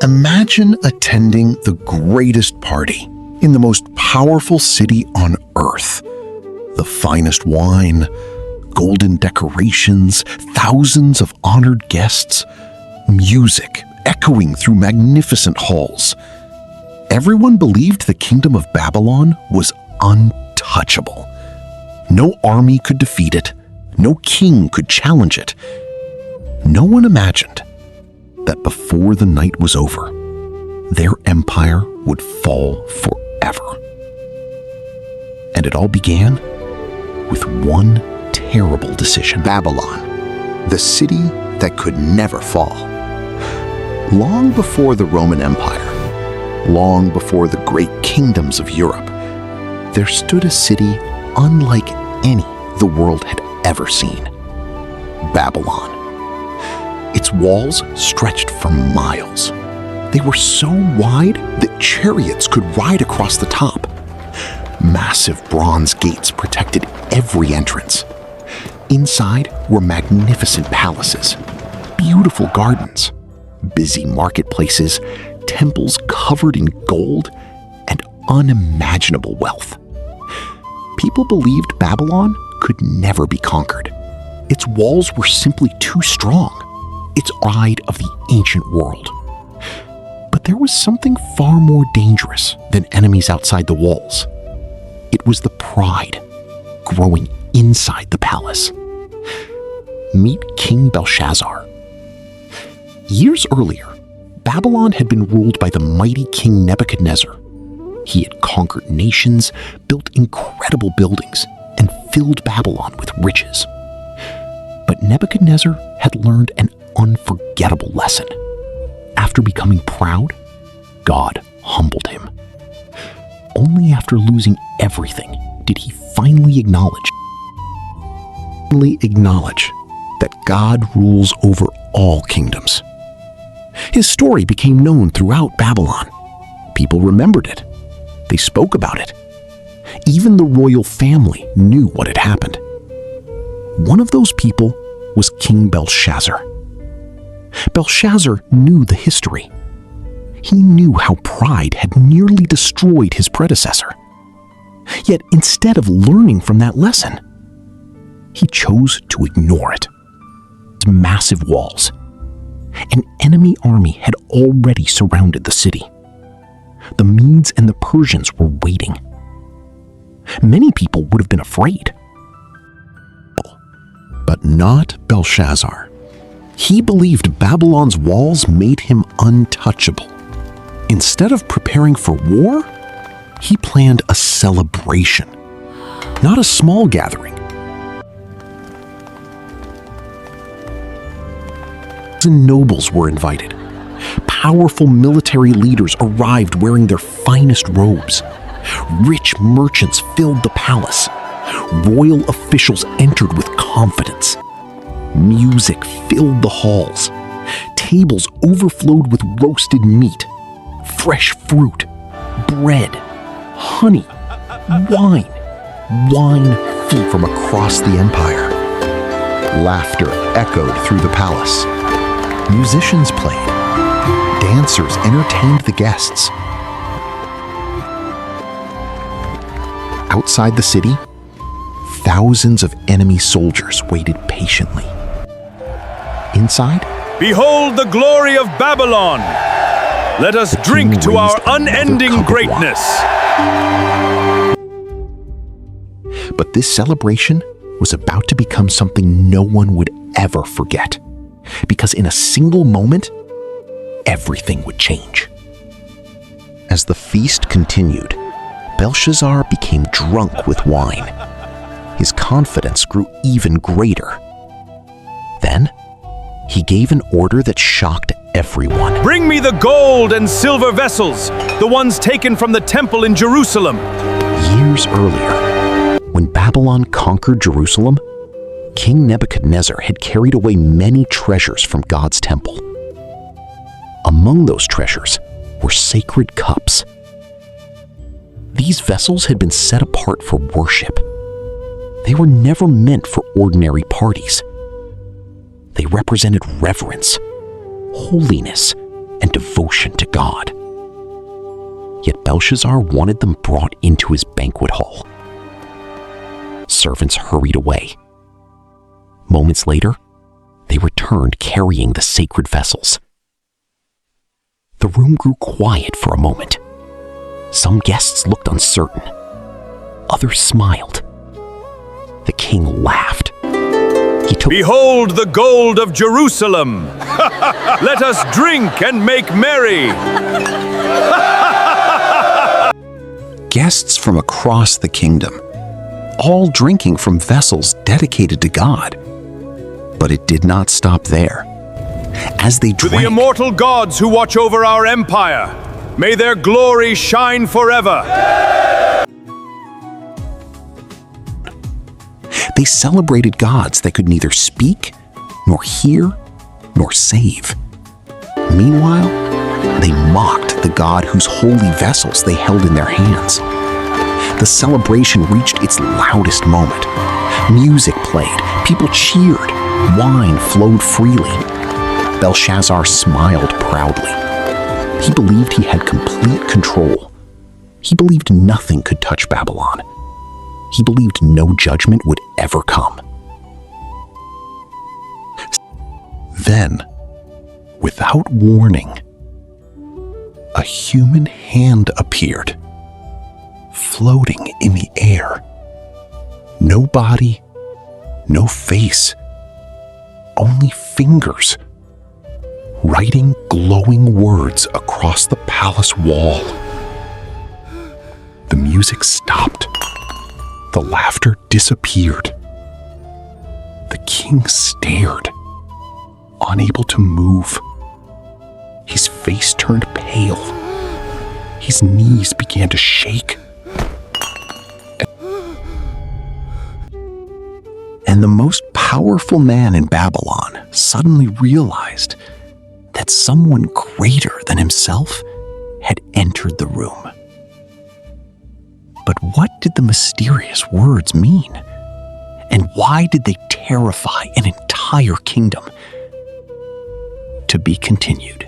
Imagine attending the greatest party in the most powerful city on earth. The finest wine, golden decorations, thousands of honored guests, music echoing through magnificent halls. Everyone believed the kingdom of Babylon was untouchable. No army could defeat it. No king could challenge it. No one imagined that before the night was over, their empire would fall forever. And it all began with one terrible decision. Babylon, the city that could never fall. Long before the Roman Empire, long before the great kingdoms of Europe, there stood a city unlike any the world had ever seen. Babylon. Its walls stretched for miles. They were so wide that chariots could ride across the top. Massive bronze gates protected every entrance. Inside were magnificent palaces, beautiful gardens, busy marketplaces, temples covered in gold, and unimaginable wealth. People believed Babylon could never be conquered. Its walls were simply too strong. Its pride of the ancient world. But there was something far more dangerous than enemies outside the walls. It was the pride growing inside the palace. Meet King Belshazzar. Years earlier, Babylon had been ruled by the mighty King Nebuchadnezzar. He had conquered nations, built incredible buildings, and filled Babylon with riches. But Nebuchadnezzar had learned an unforgettable lesson. After becoming proud, God humbled him. Only after losing everything did he finally acknowledge that God rules over all kingdoms. His story became known throughout Babylon. People remembered it. They spoke about it. Even the royal family knew what had happened. One of those people was King Belshazzar. Belshazzar knew the history. He knew how pride had nearly destroyed his predecessor. Yet instead of learning from that lesson, he chose to ignore it. Massive walls. An enemy army had already surrounded the city. The Medes and the Persians were waiting. Many people would have been afraid. But not Belshazzar. He believed Babylon's walls made him untouchable. Instead of preparing for war, he planned a celebration, not a small gathering. Nobles were invited. Powerful military leaders arrived wearing their finest robes. Rich merchants filled the palace. Royal officials entered with confidence. Music filled the halls. Tables overflowed with roasted meat, fresh fruit, bread, honey, wine. Wine flew from across the empire. Laughter echoed through the palace. Musicians played. Dancers entertained the guests. Outside the city, thousands of enemy soldiers waited patiently. Inside, behold the glory of Babylon! Let us drink to our unending greatness! But this celebration was about to become something no one would ever forget. Because in a single moment, everything would change. As the feast continued, Belshazzar became drunk with wine. His confidence grew even greater. Then, he gave an order that shocked everyone. Bring me the gold and silver vessels, the ones taken from the temple in Jerusalem. Years earlier, when Babylon conquered Jerusalem, King Nebuchadnezzar had carried away many treasures from God's temple. Among those treasures were sacred cups. These vessels had been set apart for worship. They were never meant for ordinary parties. They represented reverence, holiness, and devotion to God. Yet Belshazzar wanted them brought into his banquet hall. Servants hurried away. Moments later, they returned carrying the sacred vessels. The room grew quiet for a moment. Some guests looked uncertain. Others smiled. The king laughed. He took Behold the gold of Jerusalem! Let us drink and make merry! Guests from across the kingdom, all drinking from vessels dedicated to God. But it did not stop there. As they To the drank, immortal gods who watch over our empire, may their glory shine forever! they celebrated gods that could neither speak, nor hear, nor save. Meanwhile, they mocked the God whose holy vessels they held in their hands. The celebration reached its loudest moment. Music played, people cheered, wine flowed freely. Belshazzar smiled proudly. He believed he had complete control. He believed nothing could touch Babylon. He believed no judgment would ever come. Then, without warning, a human hand appeared, floating in the air. No body, no face, only fingers, writing glowing words across the palace wall. The music stopped. The laughter disappeared. The king stared, unable to move. His face turned pale. His knees began to shake. And the most powerful man in Babylon suddenly realized that someone greater than himself had entered the room. But what did the mysterious words mean? And why did they terrify an entire kingdom? To be continued.